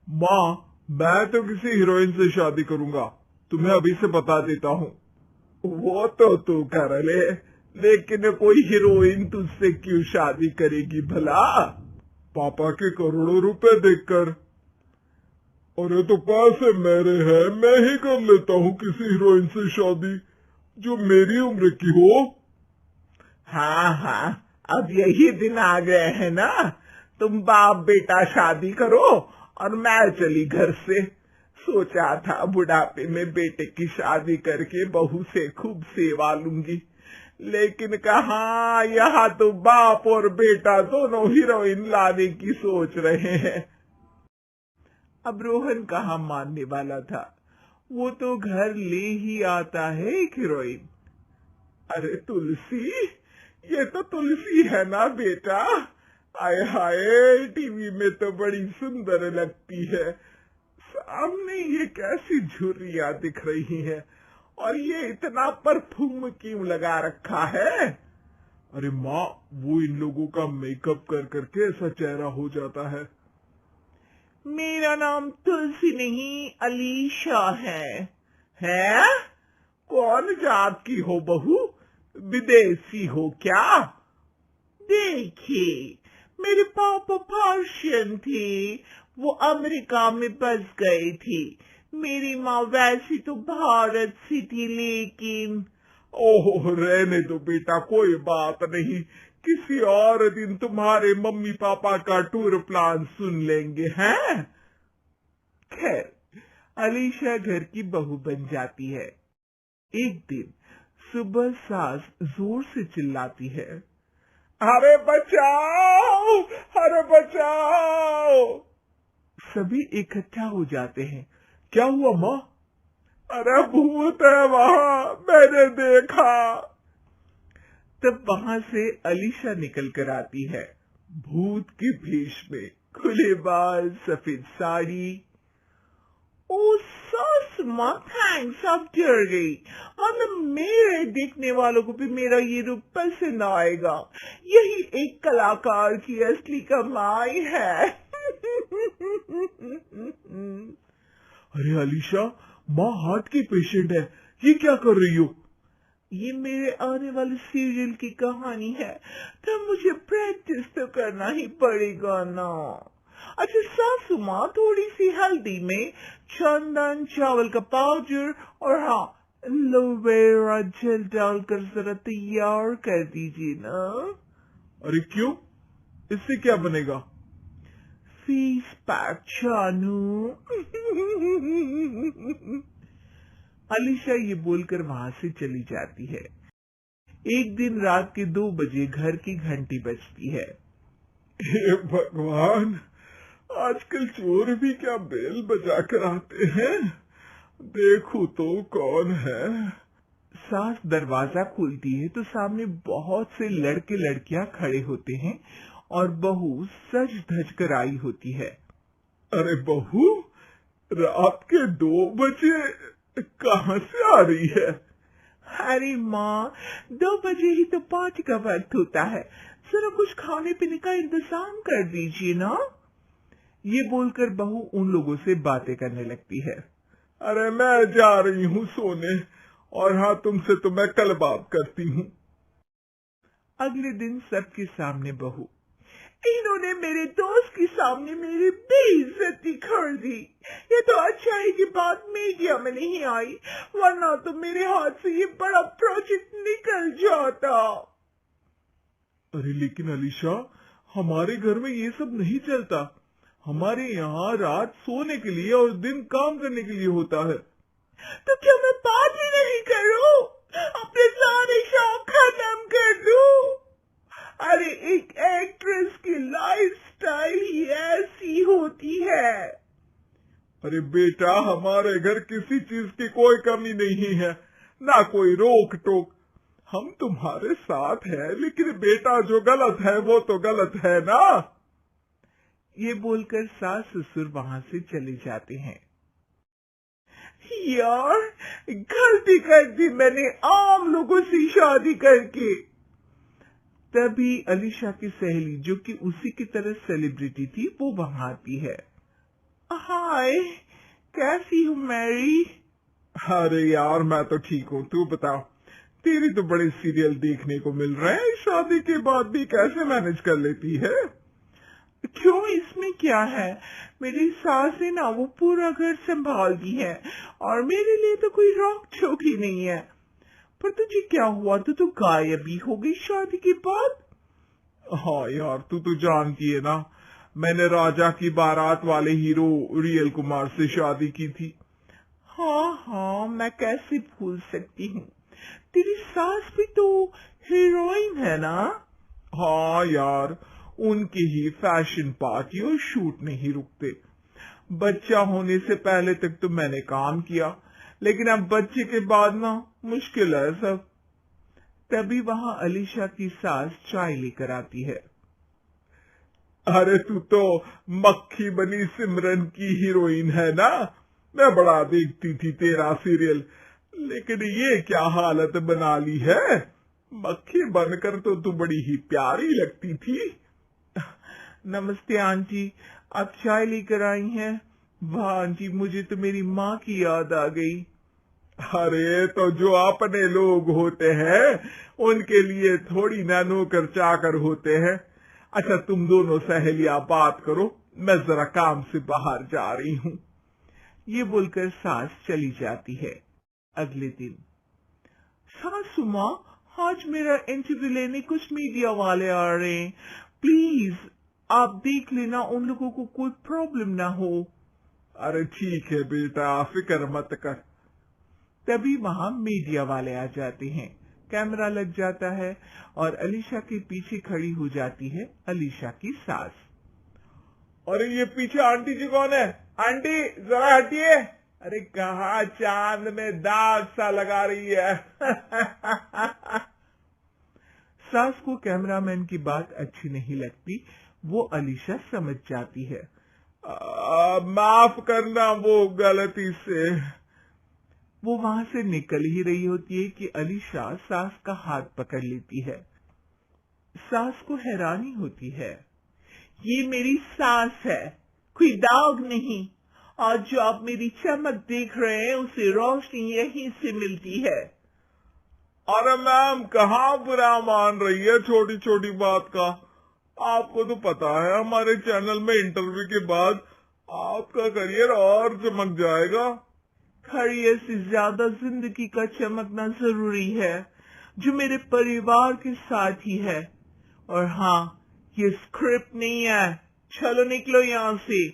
माँ, मैं तो किसी हीरोइन से शादी करूंगा, तुम्हें अभी से बता देता हूँ। वो तो तू कर ले, लेकिन कोई हीरोइन तुझसे क्यों शादी करेगी भला? पापा के करोड़ों रुपए देखकर। अरे तो पैसे मेरे हैं, मैं ही कर लेता हूँ किसी हीरोइन से शादी जो मेरी उम्र की हो। हाँ हाँ, अब यही दिन आ गए हैं ना, तुम बाप बेटा शादी करो और मैं चली घर से। सोचा था बुढ़ापे में बेटे की शादी करके बहू से खूब सेवा लूंगी, लेकिन कहाँ, यहाँ तो बाप और बेटा दोनों हीरोइन लाने की सोच रहे हैं। अब रोहन कहाँ मानने वाला था, वो तो घर ले ही आता है एक हीरोइन। अरे तुलसी, ये तो तुलसी है ना बेटा? आय हाय, टीवी में तो बड़ी सुंदर लगती है, सामने ये कैसी झुर्रियां दिख रही है, और ये इतना परफ्यूम क्यों लगा रखा है? अरे माँ, वो इन लोगों का मेकअप कर करके ऐसा चेहरा हो जाता है। मेरा नाम तुलसी नहीं, अलीशा है। हैं? कौन जात की हो बहू? विदेशी हो क्या? देखिए, मेरे पापा पर्शियन थे, वो अमेरिका में बस गए थे। मेरी माँ वैसी तो भारत से थी, लेकिन ओह रहने दो बेटा, कोई बात नहीं, किसी और दिन तुम्हारे मम्मी पापा का टूर प्लान सुन लेंगे हैं। खैर, अलीशा घर की बहू बन जाती है। एक दिन सुबह सास जोर से चिल्लाती है, अरे बचाओ, अरे बचाओ। सभी इकट्ठा हो जाते हैं। क्या हुआ माँ? अरे भूत है वहाँ, मैंने देखा। तब वहां से अलीशा निकल कर आती है, भूत के भेष में, खुले बाल, सफेद साड़ी। ओ सस माँ, थैंक्स, अब डर गई, वरना मेरे देखने वालों को भी मेरा ये रूप पसंद आएगा। यही एक कलाकार की असली कमाई है। अरे अलीशा, माँ हार्ट की पेशेंट है, ये क्या कर रही हो? ये मेरे आने वाले सीरियल की कहानी है, तो मुझे प्रैक्टिस तो करना ही पड़ेगा ना। अच्छा सासू माँ, थोड़ी सी हल्दी में चंदन, चावल का पाउडर और हाँ, एलोवेरा जेल डालकर जरा तैयार कर दीजिए ना। अरे क्यों, इससे क्या बनेगा? फेस पैक जानू। अलीशा ये बोलकर वहां से चली जाती है। एक दिन रात के 2 बजे घर की घंटी बजती है। हे भगवान, आजकल चोर भी क्या बेल बजा कर आते हैं, देखो तो कौन है। सास दरवाजा खोलती है तो सामने बहुत से लड़के लड़कियां खड़े होते हैं और बहू सज धज कर आई होती है। अरे बहू, रात के 2 बजे कहाँ से आ रही है? अरे माँ, 2 बजे ही तो पार्टी का वक्त होता है, जरा कुछ खाने पीने का इंतजाम कर दीजिए ना। ये बोलकर बहू उन लोगों से बातें करने लगती है। अरे मैं जा रही हूँ सोने, और हाँ, तुमसे तो मैं कल बात करती हूँ। अगले दिन सबके सामने बहू, इन्होंने मेरे दोस्त के सामने मेरी बेइज्जती कर दी। ये तो अच्छा है कि बात मीडिया में नहीं आई, वरना तो मेरे हाथ से ये बड़ा प्रोजेक्ट निकल जाता। अरे लेकिन अलीशा, हमारे घर में ये सब नहीं चलता, हमारे यहाँ रात सोने के लिए और दिन काम करने के लिए होता है। तो क्या मैं पार्टी नहीं करूं, अपने सारे शौक खत्म कर दूं? अरे एक एक्ट्रेस की लाइफस्टाइल ही ऐसी होती है। अरे बेटा, हमारे घर किसी चीज की कोई कमी नहीं है, ना कोई रोक टोक, हम तुम्हारे साथ हैं, लेकिन बेटा जो गलत है वो तो गलत है ना। ये बोलकर सास ससुर वहां से चले जाते हैं। यार, गलती कर दी मैंने आम लोगों से शादी करके। तभी अलीशा की सहेली, जो कि उसी की तरह सेलिब्रिटी थी, वो वहां आती है। हाय, कैसी हो मैरी? अरे यार मैं तो ठीक हूँ, तू बता। तेरी तो बड़े सीरियल देखने को मिल रहे हैं, शादी के बाद भी कैसे मैनेज कर लेती है? क्यों, इसमें क्या है? मेरी सास है ना, वो पूरा घर संभालती है और मेरे लिए तो कोई रोक टोक ही नहीं है। पर तुझे क्या हुआ? तू तो गायब ही हो गई शादी के बाद। हाँ यार, तू तो जानती है ना, मैंने राजा की बारात वाले हीरो रियल कुमार से शादी की थी। हाँ हाँ, मैं कैसे भूल सकती हूँ। तेरी सास भी तो हीरोइन है ना? हाँ यार, उनके ही फैशन पार्टी और शूट नहीं रुकते। बच्चा होने से पहले तक तो मैंने काम किया, लेकिन अब बच्चे के बाद ना मुश्किल है सब। तभी वहाँ अलीशा की सास चाय लेकर आती है। अरे तू तो मक्खी बनी सिमरन की हीरोइन है ना, मैं बड़ा देखती थी तेरा सीरियल, लेकिन ये क्या हालत बना ली है। मक्खी बनकर तो तू बड़ी ही प्यारी लगती थी। नमस्ते आंटी, आप चाय लेकर आई हैं? वाह आंटी, मुझे तो मेरी माँ की याद आ गई। अरे तो जो अपने लोग होते हैं उनके लिए थोड़ी ना नौकर चाकर होते हैं। अच्छा तुम दोनों सहेलियां बात करो, मैं जरा काम से बाहर जा रही हूँ। ये बोलकर सास चली जाती है। अगले दिन, सासू माँ, आज मेरा इंटरव्यू लेने कुछ मीडिया वाले आ रहे हैं, प्लीज आप देख लेना उन लोगों को कोई प्रॉब्लम ना हो। अरे ठीक है बेटा, फिक्र मत कर। तभी वहाँ मीडिया वाले आ जाते हैं, कैमरा लग जाता है और अलीशा के पीछे खड़ी हो जाती है अलीशा की सास। अरे ये पीछे आंटी जी कौन है? आंटी जरा हटिए। अरे कहाँ चांद में दाग सा लगा रही है। सास को कैमरामैन की बात अच्छी नहीं लगती, वो अलीशा समझ जाती है। माफ करना, वो गलती से। वो वहां से निकल ही रही होती है कि अलीशा सास का हाथ पकड़ लेती है। सास को हैरानी होती है, ये मेरी सास है, कोई दाग नहीं, और जो आप मेरी चमक देख रहे हैं उसे रोशनी यहीं से मिलती है। अरे मैम, कहाँ बुरा मान रही है छोटी छोटी बात का? आपको तो पता है हमारे चैनल में इंटरव्यू के बाद आपका करियर और चमक जाएगा। करियर से ज्यादा जिंदगी का चमकना जरूरी है, जो मेरे परिवार के साथ ही है। और हाँ, ये स्क्रिप्ट नहीं है, चलो निकलो यहाँ से।